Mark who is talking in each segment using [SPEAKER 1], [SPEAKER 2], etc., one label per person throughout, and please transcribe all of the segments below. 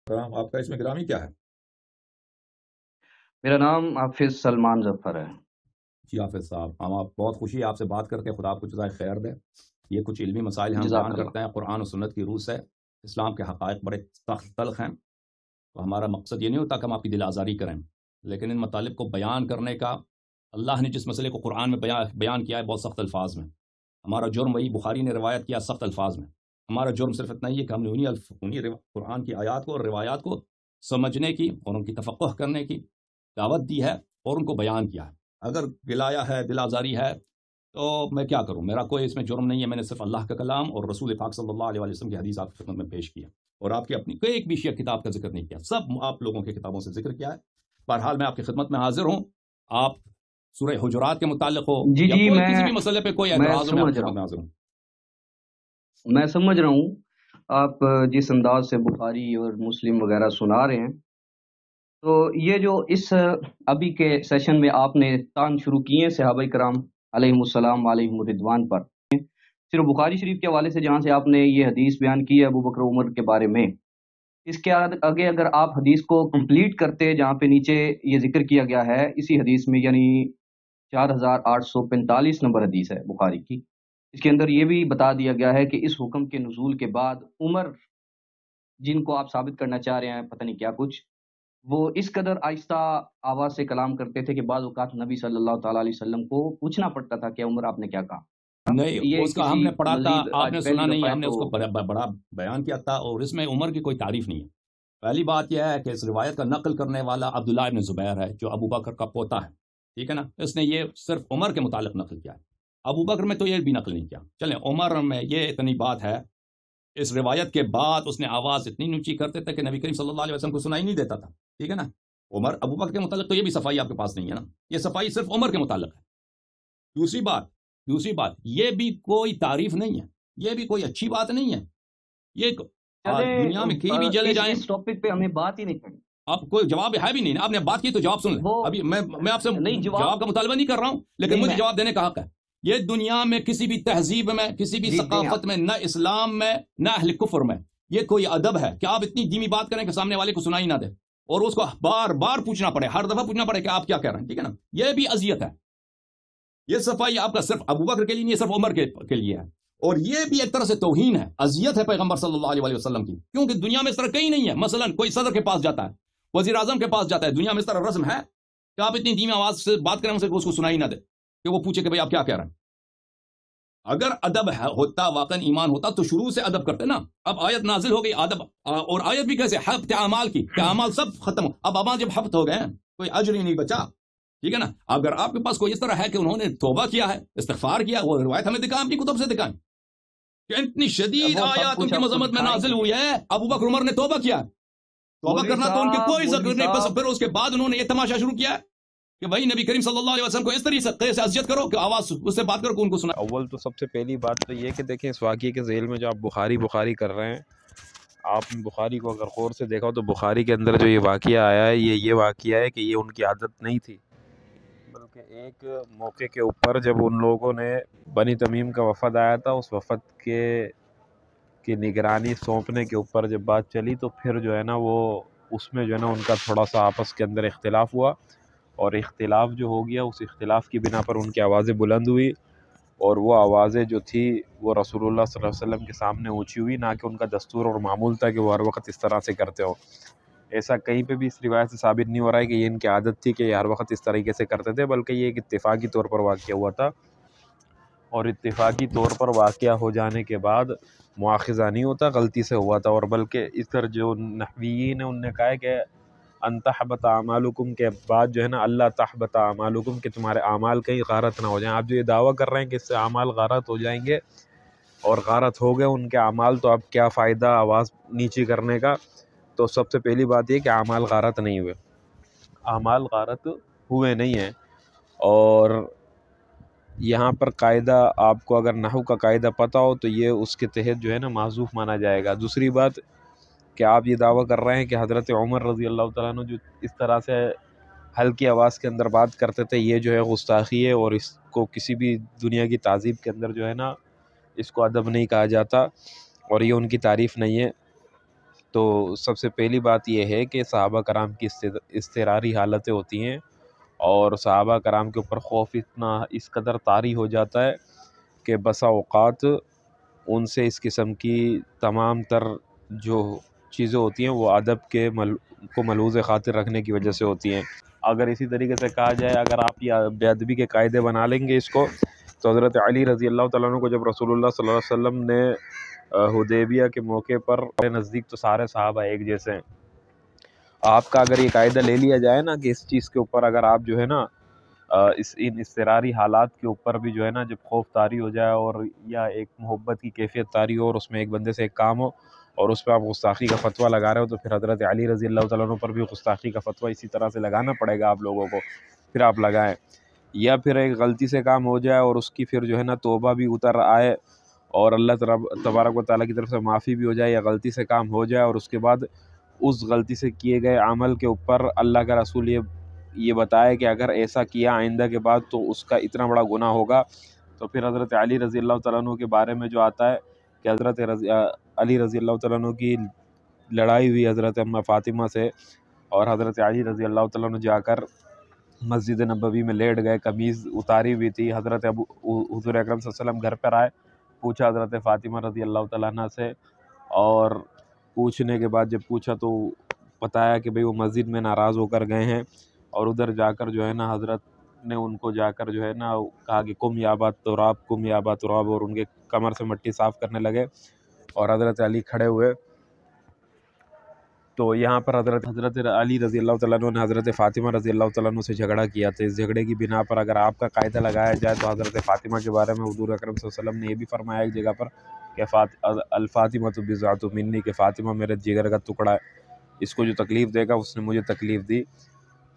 [SPEAKER 1] آپ کا اسم گرامی کیا ہے؟
[SPEAKER 2] میرا نام حافظ سلمان ظفر ہے۔
[SPEAKER 1] جی حافظ صاحب، ہم آپ بہت خوشی ہے آپ سے بات کر کے، خدا آپ کو جزائے خیر دے۔ یہ کچھ علمی مسائل ہم
[SPEAKER 2] جزاک
[SPEAKER 1] بیان
[SPEAKER 2] اللہ۔
[SPEAKER 1] کرتے ہیں قرآن و سنت کی روح سے۔ اسلام کے حقائق بڑے سخت تلخ ہیں، تو ہمارا مقصد یہ نہیں ہوتا کہ ہم آپ کی دل آزاری کریں، لیکن ان مطالب کو بیان کرنے کا اللہ نے جس مسئلے کو قرآن میں بیان کیا ہے بہت سخت الفاظ میں، ہمارا جرم وہی بخاری نے روایت کیا سخت الفاظ میں۔ ہمارا جرم صرف اتنا ہی ہے کہ ہم نے انہی قرآن کی آیات کو اور روایات کو سمجھنے کی اور ان کی تفقہ کرنے کی دعوت دی ہے اور ان کو بیان کیا ہے۔ اگر گلایا ہے، دل آزاری ہے، تو میں کیا کروں؟ میرا کوئی اس میں جرم نہیں ہے، میں نے صرف اللہ کا کلام اور رسول پاک صلی اللہ علیہ وسلم کی حدیث آپ کی خدمت میں پیش کی ہے، اور آپ کی اپنی کوئی ایک بھی شیعہ کتاب کا ذکر نہیں کیا، سب آپ لوگوں کی کتابوں سے ذکر کیا ہے۔ بہرحال میں آپ کی خدمت میں حاضر ہوں، آپ سورہ حجرات کے متعلق ہو
[SPEAKER 2] جی
[SPEAKER 1] یا
[SPEAKER 2] جی
[SPEAKER 1] کوئی کسی بھی مسئلے پہ کوئی
[SPEAKER 2] میں
[SPEAKER 1] اعتراض ہو، میں آپ کی
[SPEAKER 2] سمجھ رہا
[SPEAKER 1] خدمت
[SPEAKER 2] ہوں
[SPEAKER 1] میں حاضر ہوں۔
[SPEAKER 2] میں سمجھ رہا ہوں آپ جس انداز سے بخاری اور مسلم وغیرہ سنا رہے ہیں، تو یہ جو اس ابھی کے سیشن میں آپ نے تان شروع کیے ہیں صحابہ کرام علیہم السلام علیہم الرضوان پر، صرف بخاری شریف کے حوالے سے جہاں سے آپ نے یہ حدیث بیان کی ہے ابو بکر عمر کے بارے میں، اس کے آگے اگر آپ حدیث کو کمپلیٹ کرتے جہاں پہ نیچے یہ ذکر کیا گیا ہے اسی حدیث میں، یعنی 4845 نمبر حدیث ہے بخاری کی، اس کے اندر یہ بھی بتا دیا گیا ہے کہ اس حکم کے نزول کے بعد عمر، جن کو آپ ثابت کرنا چاہ رہے ہیں پتہ نہیں کیا کچھ، وہ اس قدر آہستہ آواز سے کلام کرتے تھے کہ بعض اوقات نبی صلی اللہ تعالیٰ علیہ وسلم کو پوچھنا پڑتا تھا کہ عمر آپ نے کیا کہا۔
[SPEAKER 1] نہیں،
[SPEAKER 2] یہ
[SPEAKER 1] اس کا ہم
[SPEAKER 2] کسی
[SPEAKER 1] نے پڑھا تھا،
[SPEAKER 2] مزید
[SPEAKER 1] آپ
[SPEAKER 2] آج
[SPEAKER 1] نے
[SPEAKER 2] پہلی
[SPEAKER 1] سنا نہیں،
[SPEAKER 2] دفعہ ہے
[SPEAKER 1] ہم نے
[SPEAKER 2] تو
[SPEAKER 1] اس کو بڑا بیان کیا تھا، اور اس میں عمر کی کوئی تعریف نہیں ہے۔ پہلی بات یہ ہے کہ اس روایت کا نقل کرنے والا عبداللہ ابن زبیر ہے، جو ابو بکر کا پوتا ہے، ٹھیک ہے نا؟ اس نے یہ صرف عمر کے متعلق نقل کیا ہے، ابو بکر میں تو یہ بھی نقل نہیں کیا۔ چلیں، عمر میں یہ اتنی بات ہے، اس روایت کے بعد اس نے آواز اتنی اونچی کرتے تھے کہ نبی کریم صلی اللہ علیہ وسلم کو سنائی نہیں دیتا تھا، ٹھیک ہے نا؟ عمر ابو بکر کے متعلق تو یہ بھی صفائی آپ کے پاس نہیں ہے نا، یہ صفائی صرف عمر کے متعلق ہے۔ دوسری بات یہ بھی کوئی تعریف نہیں ہے، یہ بھی کوئی اچھی بات نہیں ہے، یہ دنیا میں کہیں بھی چلے جائیں،
[SPEAKER 2] اس ٹاپک پہ ہمیں بات ہی نہیں کرنی۔
[SPEAKER 1] آپ کوئی جواب ہے بھی نہیں نا، آپ نے بات کی تو جواب سن لیں۔
[SPEAKER 2] وہ
[SPEAKER 1] ابھی میں آپ سے
[SPEAKER 2] نہیں
[SPEAKER 1] جواب کا مطالبہ نہیں کر رہا ہوں، لیکن
[SPEAKER 2] نہیں
[SPEAKER 1] مجھے
[SPEAKER 2] میں
[SPEAKER 1] جواب دینے کا حق ہے۔ یہ دنیا میں کسی بھی تہذیب میں، کسی بھی
[SPEAKER 2] جی دیں آپ۔
[SPEAKER 1] ثقافت میں، نہ اسلام میں نہ اہل کفر میں یہ کوئی ادب ہے کہ آپ اتنی دھیمی بات کریں کہ سامنے والے کو سنائی نہ دے، اور اس کو بار بار پوچھنا پڑے، ہر دفعہ پوچھنا پڑے کہ آپ کیا کہہ رہے ہیں، ٹھیک ہے نا؟ یہ بھی اذیت ہے۔ یہ صفائی آپ کا صرف ابو بکر کے لیے نہیں، صرف عمر کے لیے ہے، اور یہ بھی ایک طرح سے توہین ہے، اذیت ہے پیغمبر صلی اللہ علیہ وسلم کی، کیونکہ دنیا میں اس طرح کہیں نہیں ہے۔ مثلا کوئی صدر کے پاس جاتا ہے، وزیر اعظم کے پاس جاتا ہے، دنیا میں اس طرح رسم ہے کہ آپ اتنی دھیمی آواز سے بات کریں اسے، اس کو سنائی نہ دے کہ وہ پوچھے کہ بھئی آپ کیا کہہ رہے ہیں۔ اگر ادب ہوتا، واقعا ایمان ہوتا، تو شروع سے ادب کرتے نا۔ اب آیت نازل ہو گئی ادب، اور آیت بھی کیسے؟ حفظ اعمال کی، کہ اعمال سب ختم ہو، اب اعمال جب حفظ ہو گئے ہیں کوئی اجر ہی نہیں بچا، ٹھیک ہے نا؟ اگر آپ کے پاس کوئی اس طرح ہے کہ انہوں نے توبہ کیا ہے، استغفار کیا، وہ روایت ہمیں دکھائیں، اپنی کتب سے دکھائیں کہ اتنی شدید
[SPEAKER 2] وہ سب
[SPEAKER 1] آیات ان
[SPEAKER 2] کچھ
[SPEAKER 1] کی
[SPEAKER 2] آپ کو
[SPEAKER 1] مذمت میں
[SPEAKER 2] دکھائیں
[SPEAKER 1] نازل
[SPEAKER 2] گے
[SPEAKER 1] ہوئی ہے، ابو بکر عمر نے توبہ کیا، توبہ
[SPEAKER 2] مولوی
[SPEAKER 1] کرنا تو ان کی
[SPEAKER 2] صاحب،
[SPEAKER 1] کوئی ذکر نہیں، بس پھر اس کے بعد انہوں نے یہ تماشا شروع کیا کہ بھائی نبی کریم صلی اللہ علیہ وسلم کو اس طریقے سے اذیت کرو کہ آواز اس سے بات کرو کہ ان کو سنا۔
[SPEAKER 3] اول تو سب سے پہلی بات تو یہ کہ دیکھیں اس واقعے کے ذیل میں جو آپ بخاری کر رہے ہیں، آپ بخاری کو اگر غور سے دیکھا ہو تو بخاری کے اندر جو یہ واقعہ آیا ہے، یہ واقعہ ہے کہ یہ ان کی عادت نہیں تھی، بلکہ ایک موقع کے اوپر جب ان لوگوں نے بنی تمیم کا وفد آیا تھا، اس وفد کی نگرانی سونپنے کے اوپر جب بات چلی تو پھر جو ہے نا وہ اس میں جو ہے نا ان کا تھوڑا سا آپس کے اندر اختلاف ہوا، اور اختلاف جو ہو گیا اس اختلاف کی بنا پر ان کی آوازیں بلند ہوئی، اور وہ آوازیں جو تھی وہ رسول اللہ صلی اللہ علیہ وسلم کے سامنے اونچی ہوئی، نہ کہ ان کا دستور اور معمول تھا کہ وہ ہر وقت اس طرح سے کرتے ہو۔ ایسا کہیں پہ بھی اس روایت سے ثابت نہیں ہو رہا ہے کہ یہ ان کی عادت تھی کہ یہ ہر وقت اس طریقے سے کرتے تھے، بلکہ یہ ایک اتفاقی طور پر واقعہ ہوا تھا، اور اتفاقی طور پر واقعہ ہو جانے کے بعد مواخذہ نہیں ہوتا، غلطی سے ہوا تھا۔ اور بلکہ اس طرح جو نحویین ہیں ان نے کہا ہے کہ ان تحبط اعمالکم کے بعد جو ہے نا اللہ تحبط اعمالکم، کہ تمہارے اعمال کہیں غارت نہ ہو جائیں۔ آپ جو یہ دعویٰ کر رہے ہیں کہ اس سے اعمال غارت ہو جائیں گے، اور غارت ہو گئے ان کے اعمال، تو اب کیا فائدہ آواز نیچی کرنے کا؟ تو سب سے پہلی بات یہ کہ اعمال غارت نہیں ہوئے، اعمال غارت ہوئے نہیں ہیں۔ اور یہاں پر قاعدہ آپ کو اگر نحو کا قاعدہ پتہ ہو تو یہ اس کے تحت جو ہے نا معذوف مانا جائے گا۔ دوسری بات کہ آپ یہ دعویٰ کر رہے ہیں کہ حضرت عمر رضی اللہ تعالیٰ عنہ جو اس طرح سے ہلکی آواز کے اندر بات کرتے تھے، یہ جو ہے گستاخی ہے، اور اس کو کسی بھی دنیا کی تہذیب کے اندر جو ہے نا اس کو ادب نہیں کہا جاتا، اور یہ ان کی تعریف نہیں ہے۔ تو سب سے پہلی بات یہ ہے کہ صحابہ کرام کی اضطراری حالتیں ہوتی ہیں، اور صحابہ کرام کے اوپر خوف اتنا اس قدر طاری ہو جاتا ہے کہ بسا اوقات ان سے اس قسم کی تمام تر جو چیزیں ہوتی ہیں وہ ادب کو ملحوظ خاطر رکھنے کی وجہ سے ہوتی ہیں۔ اگر اسی طریقے سے کہا جائے، اگر آپ یہ بے ادبی کے قاعدے بنا لیں گے اس کو، تو حضرت علی رضی اللہ تعالیٰ عنہ کو جب رسول اللہ صلی اللہ علیہ وسلم نے حدیبیہ کے موقع پر نزدیک تو سارے صحابہ ایک جیسے ہیں، آپ کا اگر یہ قاعدہ لے لیا جائے نا کہ اس چیز کے اوپر اگر آپ جو ہے نا ان اضطراری حالات کے اوپر بھی جو ہے نا جب خوف طاری ہو جائے اور یا ایک محبت کی کیفیت طاری ہو اور اس میں ایک بندے سے ایک کام ہو اور اس پہ آپ گستاخی کا فتویٰ لگا رہے ہو، تو پھر حضرت علی رضی اللہ تعالیٰ عنہ پر بھی گستاخی کا فتویٰ اسی طرح سے لگانا پڑے گا آپ لوگوں کو، پھر آپ لگائیں۔ یا پھر ایک غلطی سے کام ہو جائے اور اس کی پھر جو ہے نا توبہ بھی اتر آئے اور اللہ تبارک و تعالیٰ کی طرف سے معافی بھی ہو جائے، یا غلطی سے کام ہو جائے اور اس کے بعد اس غلطی سے کیے گئے عمل کے اوپر اللہ کا رسول یہ بتائے کہ اگر ایسا کیا آئندہ کے بعد تو اس کا اتنا بڑا گناہ ہوگا، تو پھر حضرت علی رضی اللہ تعالیٰ عنہ کے بارے میں جو آتا ہے کہ حضرت علی رضی اللہ تعالیٰ عنہ کی لڑائی ہوئی حضرت اماں فاطمہ سے، اور حضرت علی رضی اللہ تعالیٰ عنہ جا کر مسجد نبوی میں لیٹ گئے، قمیض اتاری ہوئی تھی، حضرت حضور اکرم صلی اللہ علیہ وسلم گھر پر آئے، پوچھا حضرت فاطمہ رضی اللہ تعالیٰ عنہ سے، اور پوچھنے کے بعد جب پوچھا تو بتایا کہ بھئی وہ مسجد میں ناراض ہو کر گئے ہیں، اور ادھر جا کر جو ہے نا حضرت نے ان کو جا کر جو ہے نا کہا کہ کم یا ابا تراب، کم یا ابا تراب، اور ان کے کمر سے مٹی صاف کرنے لگے، اور حضرت علی کھڑے ہوئے۔ تو یہاں پر حضرت علی رضی اللہ تعالیٰ عنہ نے حضرت فاطمہ رضی اللہ تعالیٰ عنہ سے جھگڑا کیا تھا۔ اس جھگڑے کی بنا پر اگر آپ کا قاعدہ لگایا جائے تو حضرت فاطمہ کے بارے میں حضور اکرم صلی اللہ علیہ وسلم نے یہ بھی فرمایا ایک جگہ پر کہ الفاطمہ بضعۃ منی، کہ فاطمہ میرے جگر کا ٹکڑا ہے، اس کو جو تکلیف دے گا اس نے مجھے تکلیف دی۔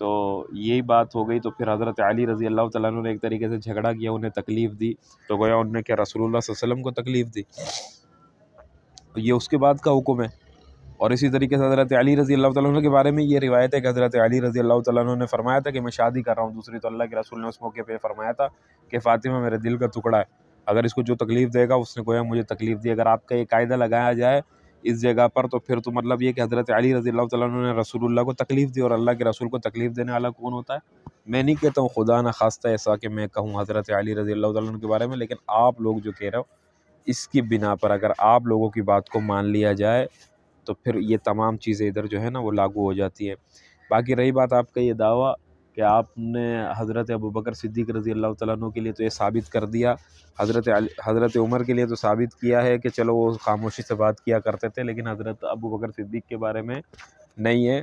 [SPEAKER 3] تو یہی بات ہو گئی، تو پھر حضرت علی رضی اللہ تعالیٰ عنہ نے ایک طریقے سے جھگڑا کیا، انہیں تکلیف دی، تو گویا انہوں نے کیا رسول اللہ صلی اللہ علیہ وسلم کو تکلیف دی، یہ اس کے بعد کا حکم ہے۔ اور اسی طریقے سے حضرت علی رضی اللہ تعالیٰ عنہ کے بارے میں یہ روایت ہے کہ حضرت علی رضی اللہ تعالیٰ عنہ نے فرمایا تھا کہ میں شادی کر رہا ہوں دوسری، تو اللہ کے رسول نے اس موقع پہ فرمایا تھا کہ فاطمہ میرے دل کا ٹکڑا ہے، اگر اس کو جو تکلیف دے گا اس نے گویا مجھے تکلیف دی۔ اگر آپ کا یہ قاعدہ لگایا جائے اس جگہ پر تو پھر تو مطلب یہ کہ حضرت علی رضی اللہ تعالیٰ عنہ نے رسول اللہ کو تکلیف دی، اور اللہ کے رسول کو تکلیف دینے والا کون ہوتا ہے؟ میں نہیں کہتا ہوں خدا نہ خواستہ ایسا کہ میں کہوں حضرت علی رضی اللہ تعالیٰ عنہ کے بارے میں، لیکن آپ لوگ جو کہہ رہے ہو اس کی بنا پر اگر آپ لوگوں کی بات کو مان لیا جائے تو پھر یہ تمام چیزیں ادھر جو ہے نا وہ لاگو ہو جاتی ہے۔ باقی رہی بات آپ کا یہ دعویٰ کہ آپ نے حضرت ابوبکر صدیق رضی اللہ تعالیٰ عنہ کے لیے تو یہ ثابت کر دیا، حضرت عمر کے لیے تو ثابت کیا ہے کہ چلو وہ خاموشی سے بات کیا کرتے تھے، لیکن حضرت ابوبکر صدیق کے بارے میں نہیں ہے۔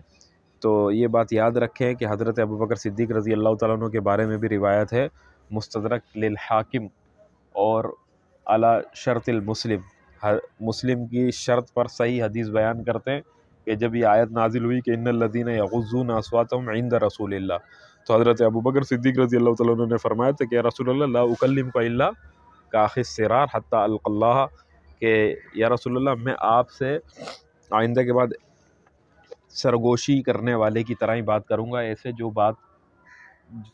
[SPEAKER 3] تو یہ بات یاد رکھیں کہ حضرت ابوبکر صدیق رضی اللہ تعالیٰ عنہ کے بارے میں بھی روایت ہے مستدرک للحاکم اور علی شرط المسلم، مسلم کی شرط پر صحیح حدیث بیان کرتے ہیں کہ جب یہ آیت نازل ہوئی کہ ان الذین یغضون اصواتهم عند رسول اللہ، تو حضرت ابوبکر صدیق رضی اللہ تعالیٰ عنہ نے فرمایا تھا کہ یا رسول اللہ لا اکلمک الا کاخ السرار حتی القی اللہ، کہ یا رسول اللہ میں آپ سے آئندہ کے بعد سرگوشی کرنے والے کی طرح ہی بات کروں گا، ایسے جو بات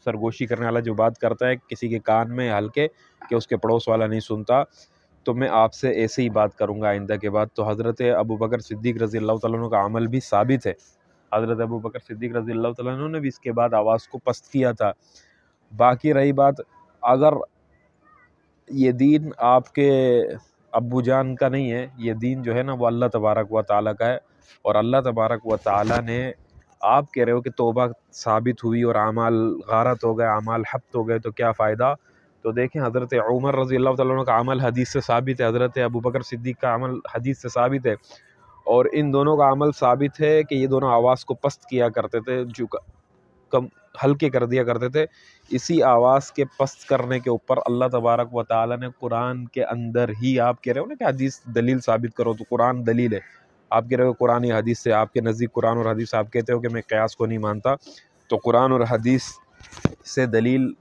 [SPEAKER 3] سرگوشی کرنے والا جو بات کرتا ہے کسی کے کان میں ہلکے کہ اس کے پڑوس والا نہیں سنتا، تو میں آپ سے ایسے ہی بات کروں گا آئندہ کے بعد۔ تو حضرت ابوبکر صدیق رضی اللہ تعالیٰ عنہ کا عمل بھی ثابت ہے، حضرت ابوبکر صدیق رضی اللہ تعالیٰ عنہ نے بھی اس کے بعد آواز کو پست کیا تھا۔ باقی رہی بات اگر یہ دین آپ کے ابو جان کا نہیں ہے، یہ دین جو ہے نا وہ اللہ تبارک و تعالیٰ کا ہے، اور اللہ تبارک و تعالیٰ نے آپ کہہ رہے ہو کہ توبہ ثابت ہوئی اور اعمال غارت ہو گئے، اعمال حبط ہو گئے تو کیا فائدہ؟ تو دیکھیں حضرت عمر رضی اللہ تعالیٰ عنہ کا عمل حدیث سے ثابت ہے، حضرت ابوبکر صدیق کا عمل حدیث سے ثابت ہے، اور ان دونوں کا عمل ثابت ہے کہ یہ دونوں آواز کو پست کیا کرتے تھے، جو کم ہلکے کر دیا کرتے تھے۔ اسی آواز کے پست کرنے کے اوپر اللہ تبارک و تعالیٰ نے قرآن کے اندر ہی، آپ کہہ رہے ہو نا کہ حدیث دلیل ثابت کرو، تو قرآن دلیل ہے، آپ کہہ رہے ہو قرآن حدیث سے، آپ کے نزدیک قرآن اور حدیث، آپ کہتے ہو کہ میں قیاس کو نہیں مانتا، تو قرآن اور حدیث سے دلیل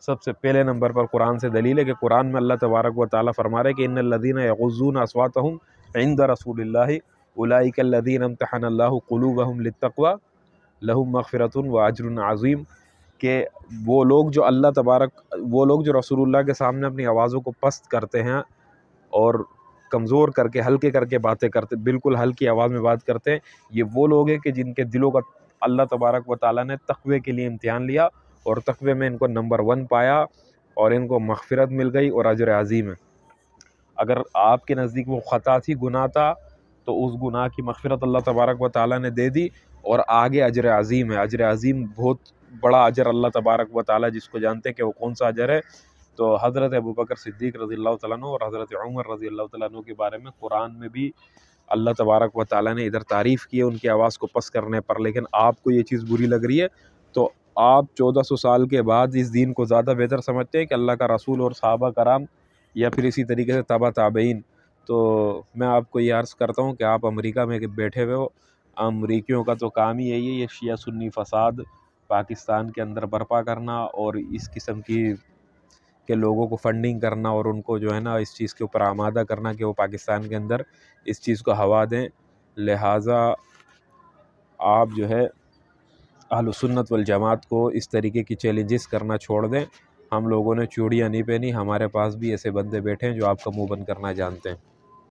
[SPEAKER 3] سب سے پہلے نمبر پر قرآن سے دلیل ہے کہ قرآن میں اللہ تبارک و تعالیٰ فرما رہے کہ ان الذین یغضون اصواتهم عند رسول اللہ اولئک الذین امتحن اللہ قلوبهم للتقوی لہم مغفرۃ واجر عظیم، کہ وہ لوگ جو رسول اللہ کے سامنے اپنی آوازوں کو پست کرتے ہیں اور کمزور کر کے ہلکے کر کے باتیں کرتے، بالکل ہلکی آواز میں بات کرتے ہیں، یہ وہ لوگ ہیں کہ جن کے دلوں کا اللہ تبارک و تعالیٰ نے تقوی کے لیے امتحان لیا اور تقوی میں ان کو نمبر 1 پایا اور ان کو مغفرت مل گئی اور اجر عظیم ہے۔ اگر آپ کے نزدیک وہ خطا تھی، گناہ تھا، تو اس گناہ کی مغفرت اللہ تبارک و تعالیٰ نے دے دی اور آگے اجر عظیم ہے۔ اجر عظیم بہت بڑا اجر اللہ تبارک و تعالیٰ جس کو جانتے ہیں کہ وہ کون سا اجر ہے، تو حضرت ابوبکر صدیق رضی اللہ تعالیٰ عنہ اور حضرت عمر رضی اللہ تعالیٰ عنہ کے بارے میں قرآن میں بھی اللہ تبارک و تعالیٰ نے ادھر تعریف کی ہے ان کی آواز کو پس کرنے پر۔ لیکن آپ کو یہ چیز بری لگ رہی ہے تو آپ 1400 سال کے بعد اس دین کو زیادہ بہتر سمجھتے ہیں کہ اللہ کا رسول اور صحابہ کرام یا پھر اسی طریقے سے تابع تابعین۔ تو میں آپ کو یہ عرض کرتا ہوں کہ آپ امریکہ میں بیٹھے ہوئے ہو، امریکیوں کا تو کام ہی یہی ہے، یہ شیعہ سنی فساد پاکستان کے اندر برپا کرنا اور اس قسم کے لوگوں کو فنڈنگ کرنا اور ان کو جو ہے نا اس چیز کے اوپر آمادہ کرنا کہ وہ پاکستان کے اندر اس چیز کو ہوا دیں۔ لہٰذا آپ جو ہے اہل سنت والجماعت کو اس طریقے کی چیلنجز کرنا چھوڑ دیں۔ ہم لوگوں نے چوڑیاں نہیں پہنی، ہمارے پاس بھی ایسے بندے بیٹھے ہیں جو آپ کا منہ بند کرنا جانتے ہیں۔